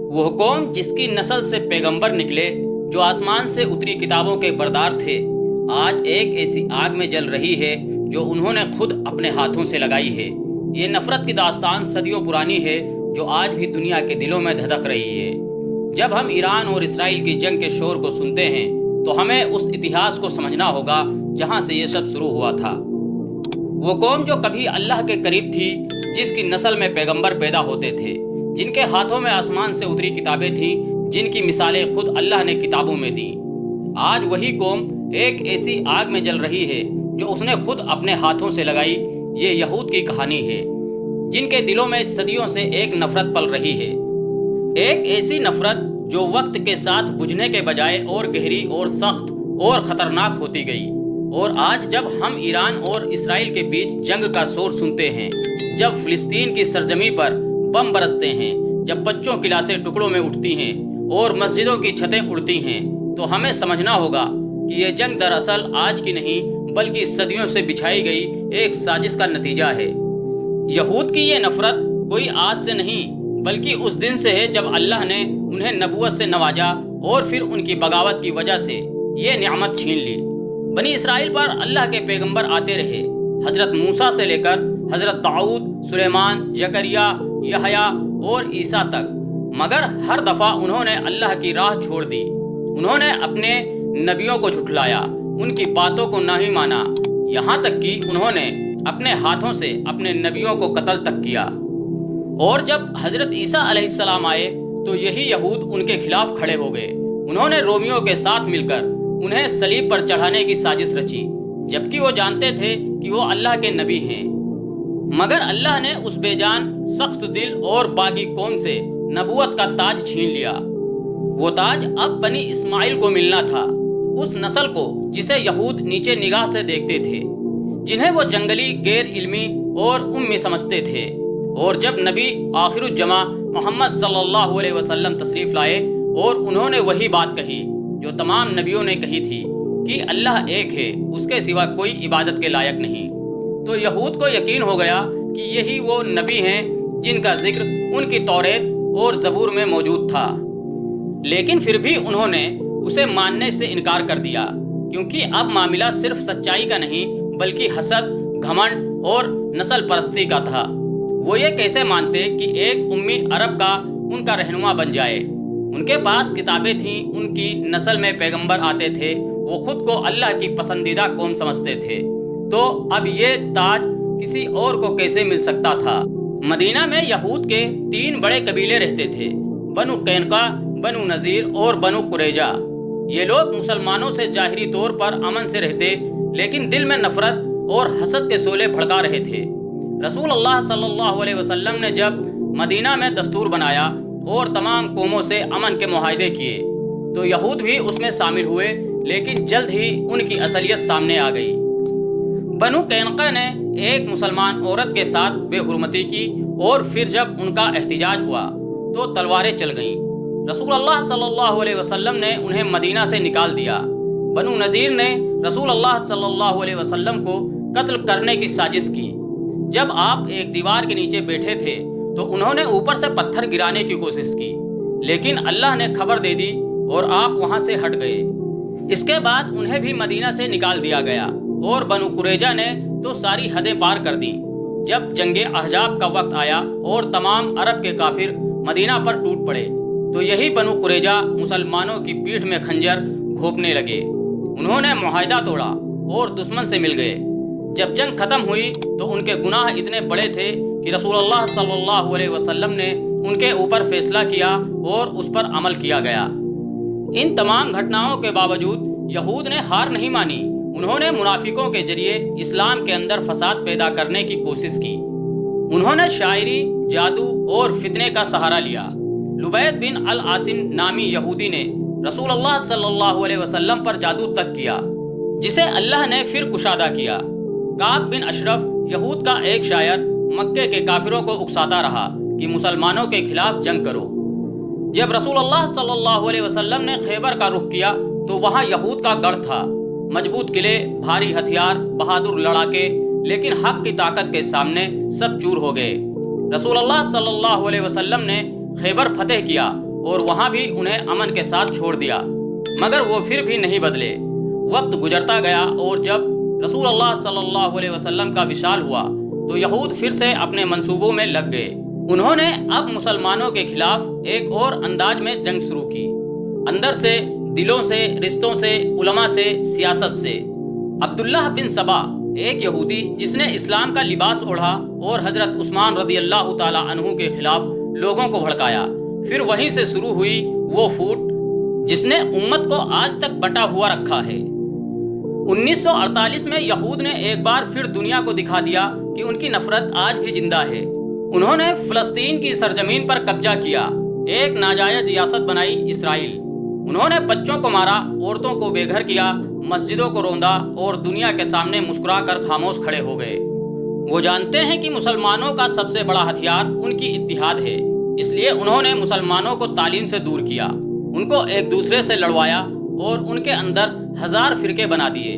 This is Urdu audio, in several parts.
وہ قوم جس کی نسل سے پیغمبر نکلے، جو آسمان سے اتری کتابوں کے بردار تھے، آج ایک ایسی آگ میں جل رہی ہے جو انہوں نے خود اپنے ہاتھوں سے لگائی ہے۔ یہ نفرت کی داستان صدیوں پرانی ہے جو آج بھی دنیا کے دلوں میں دھڑک رہی ہے۔ جب ہم ایران اور اسرائیل کی جنگ کے شور کو سنتے ہیں تو ہمیں اس اتہاس کو سمجھنا ہوگا جہاں سے یہ سب شروع ہوا تھا۔ وہ قوم جو کبھی اللہ کے قریب تھی، جس کی نسل میں پیغمبر پیدا ہوتے تھے، جن کے ہاتھوں میں آسمان سے اتری کتابیں تھیں، جن کی مثالیں خود اللہ نے کتابوں میں دیں، آج وہی قوم ایک ایسی آگ میں جل رہی ہے جو اس نے خود اپنے ہاتھوں سے لگائی۔ یہ یہود کی کہانی ہے، جن کے دلوں میں صدیوں سے ایک نفرت پل رہی ہے، ایک ایسی نفرت جو وقت کے ساتھ بجھنے کے بجائے اور گہری اور سخت اور خطرناک ہوتی گئی۔ اور آج جب ہم ایران اور اسرائیل کے بیچ جنگ کا شور سنتے ہیں، جب فلسطین کی سرزمین پر بم برستے ہیں، جب بچوں کی لاشیں ٹکڑوں میں اٹھتی ہیں اور مسجدوں کی چھتیں اڑتی ہیں، تو ہمیں سمجھنا ہوگا کہ یہ جنگ دراصل آج کی نہیں بلکہ صدیوں سے بچھائی گئی ایک سازش کا نتیجہ ہے۔ یہود کی یہ نفرت کوئی آج سے نہیں بلکہ اس دن سے ہے جب اللہ نے انہیں نبوت سے نوازا اور پھر ان کی بغاوت کی وجہ سے یہ نعمت چھین لی۔ بنی اسرائیل پر اللہ کے پیغمبر آتے رہے، حضرت موسیٰ سے لے کر حضرت داؤد، سلیمان، زکریا، یحییٰ اور عیسیٰ تک، مگر ہر دفعہ انہوں نے اللہ کی راہ چھوڑ دی۔ انہوں نے اپنے نبیوں کو جھٹلایا، ان کی باتوں کو نہیں مانا، یہاں تک کہ انہوں نے اپنے ہاتھوں سے اپنے نبیوں کو قتل تک کیا۔ اور جب حضرت عیسیٰ علیہ السلام آئے تو یہی یہود ان کے خلاف کھڑے ہو گئے۔ انہوں نے رومیوں کے ساتھ مل کر انہیں صلیب پر چڑھانے کی سازش رچی، جبکہ وہ جانتے تھے کہ وہ اللہ کے نبی ہیں۔ مگر اللہ نے اس بے جان، سخت دل اور باغی قوم سے نبوت کا تاج چھین لیا۔ وہ تاج اب بنی اسماعیل کو ملنا تھا، اس نسل کو جسے یہود نیچے نگاہ سے دیکھتے تھے، جنہیں وہ جنگلی، غیر علمی اور امی سمجھتے تھے۔ اور جب نبی آخر الجمع محمد صلی اللہ علیہ وسلم تشریف لائے اور انہوں نے وہی بات کہی جو تمام نبیوں نے کہی تھی کہ اللہ ایک ہے، اس کے سوا کوئی عبادت کے لائق نہیں، تو یہود کو یقین ہو گیا کہ یہی وہ نبی ہیں جن کا ذکر ان کی توریت اور زبور میں موجود تھا۔ لیکن پھر بھی انہوں نے اسے ماننے سے انکار کر دیا، کیونکہ اب معاملہ صرف سچائی کا نہیں بلکہ حسد، گھمنڈ اور نسل پرستی کا تھا۔ وہ یہ کیسے مانتے کہ ایک امی عرب کا ان کا رہنما بن جائے؟ ان کے پاس کتابیں تھیں، ان کی نسل میں پیغمبر آتے تھے، وہ خود کو اللہ کی پسندیدہ قوم سمجھتے تھے، تو اب یہ تاج کسی اور کو کیسے مل سکتا تھا؟ مدینہ میں یہود کے 3 بڑے قبیلے رہتے تھے، بنو قینقاع، بنو نذیر اور بنو قریظہ۔ یہ لوگ مسلمانوں سے ظاہری طور پر امن سے رہتے، لیکن دل میں نفرت اور حسد کے شعلے بھڑکا رہے تھے۔ رسول اللہ صلی اللہ علیہ وسلم نے جب مدینہ میں دستور بنایا اور تمام قوموں سے امن کے معاہدے کیے تو یہود بھی اس میں شامل ہوئے، لیکن جلد ہی ان کی اصلیت سامنے آ گئی۔ بنو قینقاع نے ایک مسلمان عورت کے ساتھ بے حرمتی کی اور پھر جب ان کا احتجاج ہوا تو تلواریں چل گئیں۔ رسول اللہ صلی اللہ علیہ وسلم نے انہیں مدینہ سے نکال دیا۔ بنو نذیر نے رسول اللہ صلی اللہ علیہ وسلم کو قتل کرنے کی سازش کی۔ جب آپ ایک دیوار کے نیچے بیٹھے تھے تو انہوں نے اوپر سے پتھر گرانے کی کوشش کی، لیکن اللہ نے خبر دے دی اور آپ وہاں سے ہٹ گئے۔ اس کے بعد انہیں بھی مدینہ سے نکال دیا گیا، اور بنو قریظہ نے تو ساری حدیں پار کر دیں۔ جب جنگ احزاب کا وقت آیا اور تمام عرب کے کافر مدینہ پر ٹوٹ پڑے تو یہی بنو قریظہ مسلمانوں کی پیٹھ میں خنجر گھونپنے لگے۔ انہوں نے معاہدہ توڑا اور دشمن سے مل گئے۔ جب جنگ ختم ہوئی تو ان کے گناہ اتنے بڑے تھے کہ رسول اللہ صلی اللہ علیہ وسلم نے ان کے اوپر فیصلہ کیا اور اس پر عمل کیا گیا۔ ان تمام گھٹناؤں کے باوجود یہود نے ہار نہیں مانی۔ انہوں نے منافقوں کے ذریعے اسلام کے اندر فساد پیدا کرنے کی کوشش کی۔ انہوں نے شاعری، جادو اور فتنے کا سہارا لیا۔ لبید بن العاصم نامی یہودی نے رسول اللہ صلی اللہ علیہ وسلم پر جادو تک کیا، جسے اللہ نے پھر کشادہ کیا۔ کعب بن اشرف، یہود کا ایک شاعر، مکے کے کافروں کو اکساتا رہا کہ مسلمانوں کے خلاف جنگ کرو۔ جب رسول اللہ صلی اللہ علیہ وسلم نے خیبر کا رخ کیا تو وہاں یہود کا گڑھ تھا، مضبوط قلعے، بھاری ہتھیار، بہادر لڑاکے، لیکن حق کی طاقت کے سامنے سب چور ہو گئے۔ رسول اللہ صلی اللہ علیہ وسلم نے خیبر فتح کیا اور وہاں بھی انہیں امن کے ساتھ چھوڑ دیا، مگر وہ پھر بھی نہیں بدلے۔ وقت گزرتا گیا اور جب رسول اللہ صلی اللہ علیہ وسلم کا وصال ہوا تو یہود پھر سے اپنے منصوبوں میں لگ گئے۔ انہوں نے اب مسلمانوں کے خلاف ایک اور انداز میں جنگ شروع کی، اندر سے، دلوں سے، رشتوں سے، علماء سے، سیاست سے۔ عبداللہ بن سبا، ایک یہودی جس نے اسلام کا لباس اوڑھا اور حضرت عثمان رضی اللہ تعالی عنہ کے خلاف لوگوں کو بھڑکایا، پھر وہیں سے شروع ہوئی وہ پھوٹ جس نے امت کو آج تک بٹا ہوا رکھا ہے۔ 1948 میں یہود نے ایک بار پھر دنیا کو دکھا دیا کہ ان کی نفرت آج بھی زندہ ہے۔ انہوں نے فلسطین کی سرزمین پر قبضہ کیا، ایک ناجائز ریاست بنائی اسرائیل۔ انہوں نے بچوں کو مارا، عورتوں کو بے گھر کیا، مسجدوں کو روندا اور دنیا کے سامنے مسکرا کر خاموش کھڑے ہو گئے۔ وہ جانتے ہیں کہ مسلمانوں کا سب سے بڑا ہتھیار ان کی اتحاد ہے، اس لیے انہوں نے مسلمانوں کو تعلیم سے دور کیا، ان کو ایک دوسرے سے لڑوایا اور ان کے اندر ہزار فرقے بنا دیے۔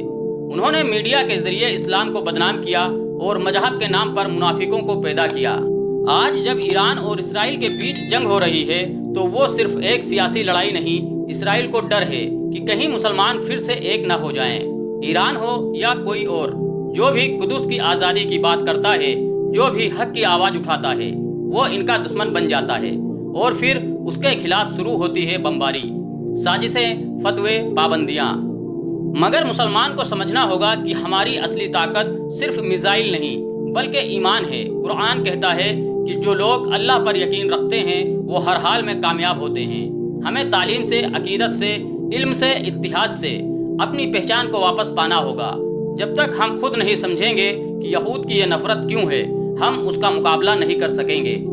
انہوں نے میڈیا کے ذریعے اسلام کو بدنام کیا اور مذہب کے نام پر منافقوں کو پیدا کیا۔ آج جب ایران اور اسرائیل کے بیچ جنگ ہو رہی ہے تو وہ صرف ایک سیاسی لڑائی نہیں، اسرائیل کو ڈر ہے کہ کہیں مسلمان پھر سے ایک نہ ہو جائیں۔ ایران ہو یا کوئی اور، جو بھی قدس کی آزادی کی بات کرتا ہے، جو بھی حق کی آواز اٹھاتا ہے، وہ ان کا دشمن بن جاتا ہے اور پھر اس کے خلاف شروع ہوتی ہے بمباری، سازشیں، فتوے، پابندیاں۔ مگر مسلمان کو سمجھنا ہوگا کہ ہماری اصلی طاقت صرف میزائل نہیں بلکہ ایمان ہے۔ قرآن کہتا ہے کہ جو لوگ اللہ پر یقین رکھتے ہیں وہ ہر حال میں کامیاب ہوتے ہیں۔ ہمیں تعلیم سے، عقیدت سے، علم سے، اتحاد سے اپنی پہچان کو واپس پانا ہوگا۔ جب تک ہم خود نہیں سمجھیں گے کہ یہود کی یہ نفرت کیوں ہے، ہم اس کا مقابلہ نہیں کر سکیں گے۔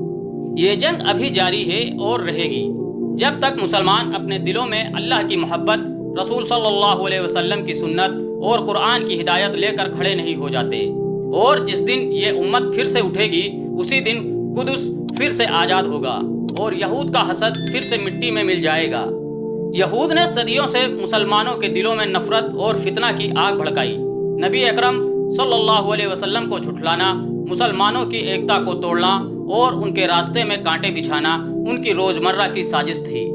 یہ جنگ ابھی جاری ہے اور رہے گی جب تک مسلمان اپنے دلوں میں اللہ کی محبت، رسول صلی اللہ علیہ وسلم کی سنت اور قرآن کی ہدایت لے کر کھڑے نہیں ہو جاتے۔ اور جس دن یہ امت پھر سے اٹھے گی، اسی دن قدس پھر سے آزاد ہوگا اور یہود کا حسد پھر سے مٹی میں مل جائے گا۔ یہود نے صدیوں سے مسلمانوں کے دلوں میں نفرت اور فتنہ کی آگ بھڑکائی۔ نبی اکرم صلی اللہ علیہ وسلم کو جھٹلانا، مسلمانوں کی ایکتا کو توڑنا اور ان کے راستے میں کانٹے بچھانا ان کی روزمرہ کی سازش تھی۔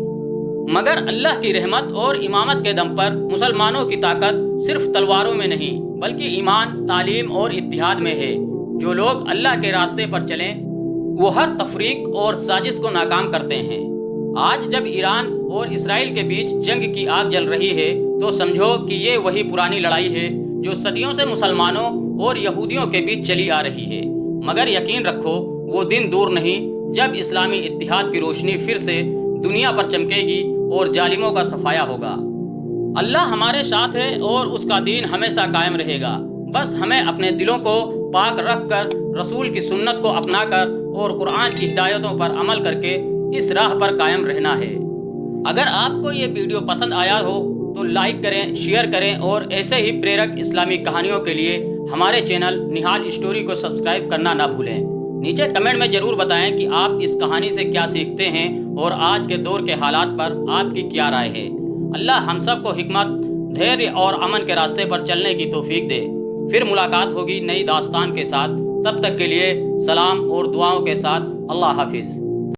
مگر اللہ کی رحمت اور امامت کے دم پر مسلمانوں کی طاقت صرف تلواروں میں نہیں بلکہ ایمان، تعلیم اور اتحاد میں ہے۔ جو لوگ اللہ کے راستے پر چلیں وہ ہر تفریق اور سازش کو ناکام کرتے ہیں۔ آج جب ایران اور اسرائیل کے بیچ جنگ کی آگ جل رہی ہے تو سمجھو کہ یہ وہی پرانی لڑائی ہے جو صدیوں سے مسلمانوں اور یہودیوں کے بیچ چلی آ رہی ہے۔ مگر یقین رکھو وہ دن دور نہیں جب اسلامی اتحاد کی روشنی پھر سے دنیا پر چمکے گی اور ظالموں کا صفایا ہوگا۔ اللہ ہمارے ساتھ ہے اور اس کا دین ہمیشہ قائم رہے گا۔ بس ہمیں اپنے دلوں کو پاک رکھ کر، رسول کی سنت کو اپنا کر اور قرآن کی ہدایتوں پر عمل کر کے اس راہ پر قائم رہنا ہے۔ اگر آپ کو یہ ویڈیو پسند آیا ہو تو لائک کریں، شیئر کریں اور ایسے ہی پریرک اسلامی کہانیوں کے لیے ہمارے چینل نہال اسٹوری کو سبسکرائب کرنا نہ بھولیں۔ نیچے کمنٹ میں ضرور بتائیں کہ آپ اس کہانی سے کیا سیکھتے ہیں اور آج کے دور کے حالات پر آپ کی کیا رائے ہے۔ اللہ ہم سب کو حکمت، دھیریہ اور امن کے راستے پر چلنے کی توفیق دے۔ پھر ملاقات ہوگی نئی داستان کے ساتھ، تب تک کے لیے سلام اور دعاؤں کے ساتھ اللہ حافظ۔